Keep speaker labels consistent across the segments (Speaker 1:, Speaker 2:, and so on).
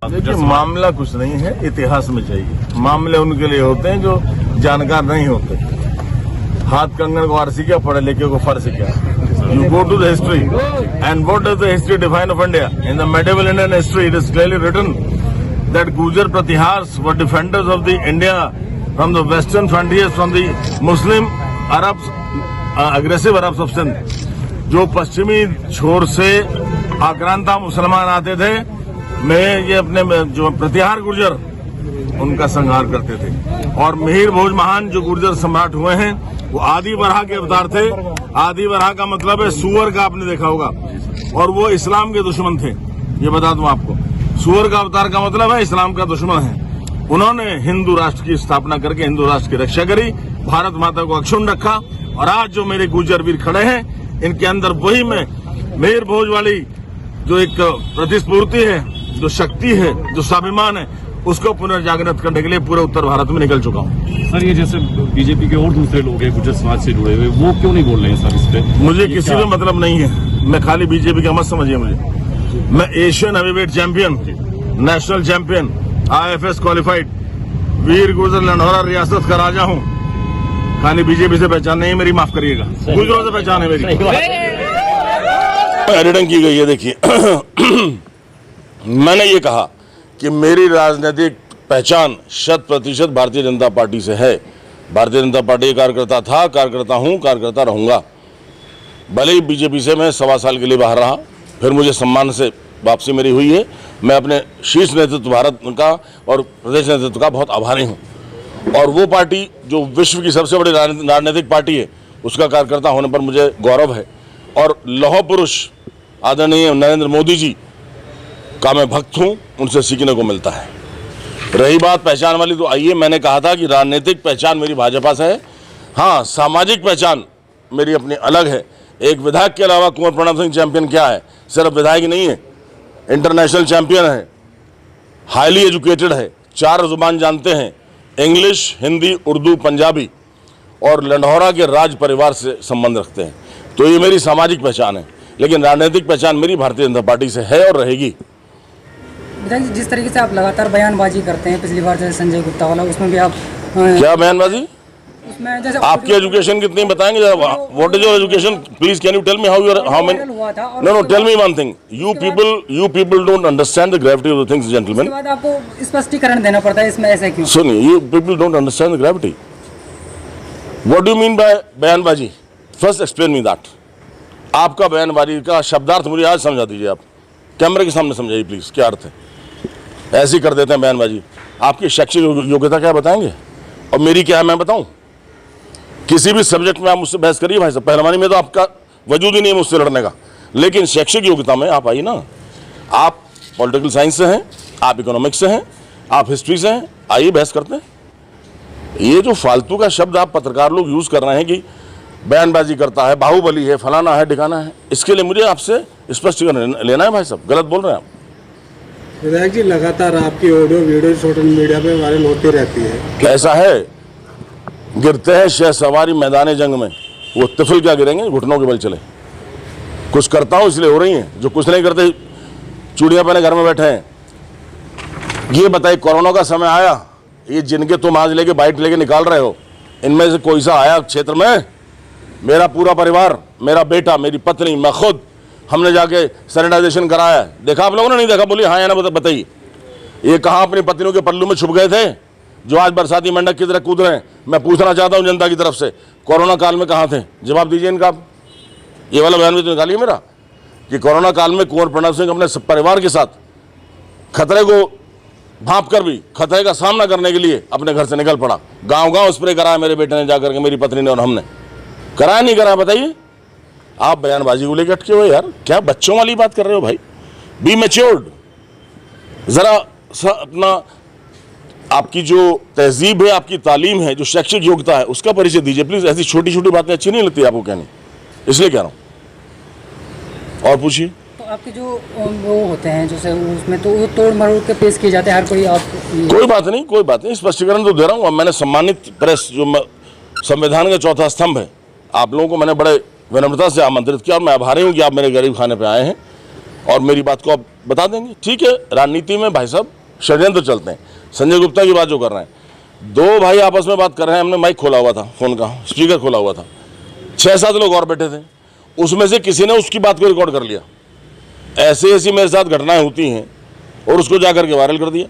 Speaker 1: देखिए मामला कुछ नहीं है, इतिहास में चाहिए। मामले उनके लिए होते हैं जो जानकार नहीं होते। हाथ कंगन को आरसी क्या, पढ़े लिखे को फर्ज क्या। You go to the history, and what does the history define of India? In the medieval Indian history, it is clearly written that Gujar Pratihars were defenders of the India from the western frontiers, from the Muslim Arabs, aggressive Arabs of Sindh. जो पश्चिमी छोर से आक्रांता मुसलमान आते थे, मैं ये अपने जो प्रतिहार गुर्जर उनका संहार करते थे। और मिहिर भोज महान जो गुर्जर सम्राट हुए हैं वो आदि वराह के अवतार थे। आदि वराह का मतलब है सुअर का, आपने देखा होगा, और वो इस्लाम के दुश्मन थे। ये बता दूं आपको, सुअर का अवतार का मतलब है इस्लाम का दुश्मन है। उन्होंने हिंदू राष्ट्र की स्थापना करके हिंदू राष्ट्र की रक्षा करी, भारत माता को अक्षुण्ण रखा। और आज जो मेरे गुर्जर वीर खड़े हैं, इनके अंदर वही में मिहिर भोज वाली जो एक प्रतिस्फूर्ति है, जो शक्ति है, जो स्वाभिमान है, उसको पुनर्जागृत करने के लिए पूरे उत्तर भारत में निकल चुका हूँ।
Speaker 2: सर, ये जैसे बीजेपी के और दूसरे लोग हैं गुर्जर समाज से जुड़े हुए, वो क्यों नहीं बोल रहे हैं सर इस पे?
Speaker 1: मुझे किसी में मतलब नहीं है। मैं खाली बीजेपी का मत समझिए मुझे। मैं Asian heavyweight champion, national champion, IFS qualified, वीर गुर्जर लंढौरा रियासत का राजा हूँ। खाली बीजेपी से पहचान नहीं है मेरी, माफ करिएगा, गुर्जरों से पहचान है मेरी। एडिटिंग की गई है, देखिए। मैंने ये कहा कि मेरी राजनीतिक पहचान 100% भारतीय जनता पार्टी से है। भारतीय जनता पार्टी का कार्यकर्ता था, कार्यकर्ता हूँ, कार्यकर्ता रहूँगा। भले ही बीजेपी से मैं 1.25 साल के लिए बाहर रहा, फिर मुझे सम्मान से वापसी मेरी हुई है। मैं अपने शीर्ष नेतृत्व भारत का और प्रदेश नेतृत्व का बहुत आभारी हूँ। और वो पार्टी जो विश्व की सबसे बड़ी राजनीतिक पार्टी है, उसका कार्यकर्ता होने पर मुझे गौरव है। और लौह पुरुष आदरणीय नरेंद्र मोदी जी का मैं भक्त हूँ, उनसे सीखने को मिलता है। रही बात पहचान वाली, तो आइए, मैंने कहा था कि राजनीतिक पहचान मेरी भाजपा से है। हाँ, सामाजिक पहचान मेरी अपनी अलग है। एक विधायक के अलावा कुंवर प्रणब सिंह चैंपियन क्या है? सिर्फ विधायक नहीं है, इंटरनेशनल चैंपियन है, हाईली एजुकेटेड है, 4 जुबान जानते हैं, इंग्लिश, हिंदी, उर्दू, पंजाबी, और लंढौरा के राज परिवार से संबंध रखते हैं। तो ये मेरी सामाजिक पहचान है, लेकिन राजनीतिक पहचान मेरी भारतीय जनता पार्टी से है और रहेगी।
Speaker 3: जिस तरीके से आप लगातार बयानबाजी करते हैं, पिछली बार जैसे संजय गुप्ता वाला, उसमें भी आप
Speaker 1: क्या बयानबाजी?
Speaker 3: उसमें जैसे
Speaker 1: आपकी एजुकेशन कितनी बताएंगे? What is your education? Please can you tell me how many? No, tell me one thing, you people don't understand the gravity of the things gentleman.
Speaker 3: उसके बाद आपको स्पष्टीकरण देना पड़ता है इसमें, ऐसा क्यों?
Speaker 1: सुनिए, you people don't understand the gravity. What do you mean by बयानबाजी? First explain me that. आपका बयानबाजी का शब्दार्थ मुझे आज समझा दीजिए। आप कैमरे के सामने समझाइए प्लीज, क्या अर्थ है? ऐसे ही कर देते हैं बयानबाजी। आपकी शैक्षिक योग्यता क्या बताएंगे और मेरी क्या है मैं बताऊं? किसी भी सब्जेक्ट में आप मुझसे बहस करिए भाई साहब, पहलवानी में तो आपका वजूद ही नहीं है मुझसे लड़ने का, लेकिन शैक्षिक योग्यता में आप आइए ना। आप पॉलिटिकल साइंस से हैं, आप इकोनॉमिक्स से हैं, आप हिस्ट्री से हैं, आइए बहस करते हैं। ये जो फालतू का शब्द आप पत्रकार लोग यूज़ कर रहे हैं कि बयानबाजी करता है, बाहुबली है, फलाना है, ठिकाना है, इसके लिए मुझे आपसे स्पष्टीकरण लेना है भाई साहब। गलत बोल रहे हैं आप।
Speaker 4: विधायक जी, लगातार आपकी ऑडियो वीडियो सोशल मीडिया पे वायरल होती रहती है।
Speaker 1: कैसा है? गिरते हैं शह सवारी मैदान जंग में, वो तिफल क्या गिरेंगे, घुटनों के बल चले। कुछ करता हूँ इसलिए हो रही हैं, जो कुछ नहीं करते चूड़ियाँ पहने घर में बैठे हैं। ये बताइए, कोरोना का समय आया, ये जिनके तुम आज लेके बाइट लेके निकाल रहे हो, इनमें से कोई सा आया क्षेत्र में? मेरा पूरा परिवार, मेरा बेटा, मेरी पत्नी, मैं खुद, हमने जाके सैनिटाइजेशन कराया। देखा आप लोगों ने? नहीं देखा? बोलिए हाँ या ना बताइए। ये कहाँ अपनी पत्नियों के पल्लू में छुप गए थे जो आज बरसाती मेंढक की तरह कूद रहे हैं? मैं पूछना चाहता हूँ जनता की तरफ से, कोरोना काल में कहाँ थे? जवाब दीजिए इनका। ये वाला बयान भी तो निकालिए मेरा कि कोरोना काल में कुंवर प्रणब सिंह अपने परिवार के साथ खतरे को भांप कर भी खतरे का सामना करने के लिए अपने घर से निकल पड़ा। गाँव स्प्रे कराया मेरे बेटे ने जाकर के, मेरी पत्नी ने और हमने। कराया नहीं कराया बताइए? आप बयानबाजी को लेकर अटके हुए यार, क्या बच्चों वाली बात कर रहे हो भाई? Be matured. जरा अपना, आपकी जो तहजीब है, आपकी तालीम है, जो शैक्षिक योग्यता है, उसका परिचय दीजिए प्लीज। ऐसी छोटी छोटी बातें अच्छी नहीं लगती आपको कहनी, इसलिए कह रहा हूँ। और पूछिए।
Speaker 3: तो आपके जो वो होते हैं जैसे उसमें, तो वो तोड़ मरोड़ के पेश किए जाते हैं हर कोई। आप
Speaker 1: कोई बात नहीं, कोई बात नहीं, स्पष्टीकरण तो दे रहा हूँ। मैंने सम्मानित प्रेस, जो संविधान का चौथा स्तंभ है, आप लोगों को मैंने बड़े विनम्रता से आमंत्रित किया और मैं आभारी हूँ कि आप मेरे गरीब खाने पे आए हैं और मेरी बात को आप बता देंगे। ठीक है, राजनीति में भाई साहब षड्यंत्र चलते हैं। संजय गुप्ता की बात जो कर रहे हैं, दो भाई आपस में बात कर रहे हैं, हमने माइक खोला हुआ था, फोन का स्पीकर खोला हुआ था, 6-7 लोग और बैठे थे, उसमें से किसी ने उसकी बात को रिकॉर्ड कर लिया। ऐसी ऐसी मेरे साथ घटनाएं होती हैं और उसको जाकर के वायरल कर दिया।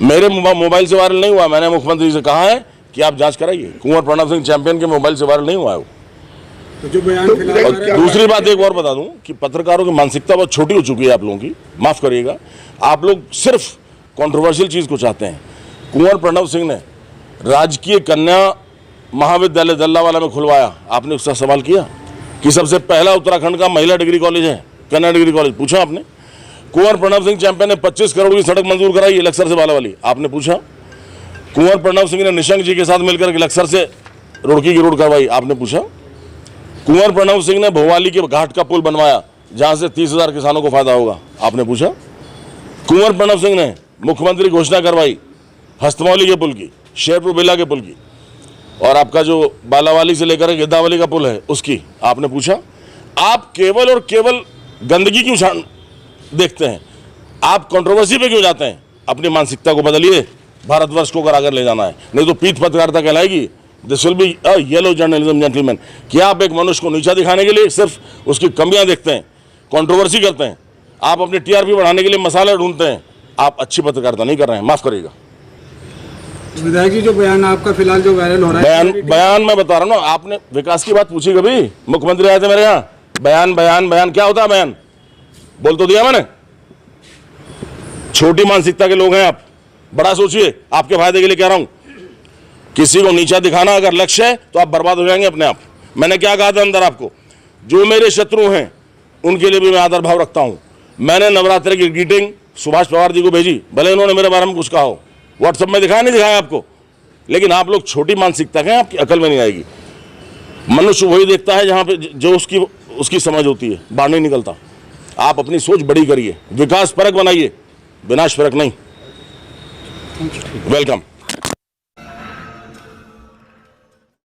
Speaker 1: मेरे मोबाइल से वायरल नहीं हुआ, मैंने मुख्यमंत्री से कहा है कि आप जांच कराइए। कुंवर प्रणव सिंह चैंपियन के मोबाइल से वायरल नहीं हुआ है वो।
Speaker 4: तो जो बयान फिलहाल
Speaker 1: और दूसरी बात एक और बता दूं कि पत्रकारों की मानसिकता बहुत छोटी हो चुकी है आप लोगों की, माफ करिएगा। आप लोग सिर्फ कंट्रोवर्शियल चीज को चाहते हैं। कुंवर प्रणव सिंह ने राजकीय कन्या महाविद्यालय दल्लावाला में खुलवाया, आपने उसका सवाल किया कि सबसे पहला उत्तराखंड का महिला डिग्री कॉलेज है, कन्या डिग्री कॉलेज, पूछा आपने? कुंवर प्रणव सिंह चैंपियन ने 25 करोड़ की सड़क मंजूर कराई लक्सर से बालावाली, आपने पूछा? कुंवर प्रणव सिंह ने निशंक जी के साथ मिलकर लक्सर से रुड़की की रोड करवाई, आपने पूछा? कुंवर प्रणव सिंह ने भोवाली के घाट का पुल बनवाया जहां से 30,000 किसानों को फायदा होगा, आपने पूछा? कुंवर प्रणव सिंह ने मुख्यमंत्री घोषणा करवाई हस्तमौली के पुल की, शेरपुर बेला के पुल की, और आपका जो बालावाली से लेकर गिद्दावली का पुल है उसकी, आपने पूछा? आप केवल और केवल गंदगी क्यों देखते हैं? आप कंट्रोवर्सी पे क्यों जाते हैं? अपनी मानसिकता को बदलिए, भारतवर्ष को अगर आगे ले जाना है, नहीं तो पीठ पत्रकारिता कहलाएगी। This will be a yellow journalism gentleman. क्या आप एक मनुष्य को नीचा दिखाने के लिए सिर्फ उसकी कमियां देखते हैं, कंट्रोवर्सी करते हैं? आप अपनी टीआरपी बढ़ाने के लिए मसाले ढूंढते हैं। आप अच्छी पत्रकारिता नहीं कर रहे हैं, माफ करिएगा।
Speaker 4: विधायक जी, जो बयान आपका फिलहाल जो वायरल हो रहा है,
Speaker 1: बयान मैं बता रहा हूँ ना, आपने विकास की बात पूछी कभी? मुख्यमंत्री आए थे मेरे यहाँ, बयान बयान बयान क्या होता है? बयान बोल तो दिया मैंने। छोटी मानसिकता के लोग हैं आप, बड़ा सोचिए। आपके फायदे के लिए कह रहा हूं, किसी को नीचा दिखाना अगर लक्ष्य है तो आप बर्बाद हो जाएंगे अपने आप। मैंने क्या कहा था अंदर आपको? जो मेरे शत्रु हैं उनके लिए भी मैं आदर भाव रखता हूं। मैंने नवरात्रि की ग्रीटिंग सुभाष पवार जी को भेजी, भले उन्होंने मेरे बारे में कुछ कहा हो, व्हाट्सएप में दिखाया नहीं दिखाया आपको, लेकिन आप लोग छोटी मानसिकता के हैं, आपकी अकल में नहीं आएगी। मनुष्य वही देखता है जहां पे जो उसकी समझ होती है, बाहर नहीं निकलता। आप अपनी सोच बड़ी करिए, विकास परक बनाइए, विनाश परक नहीं। वेलकम।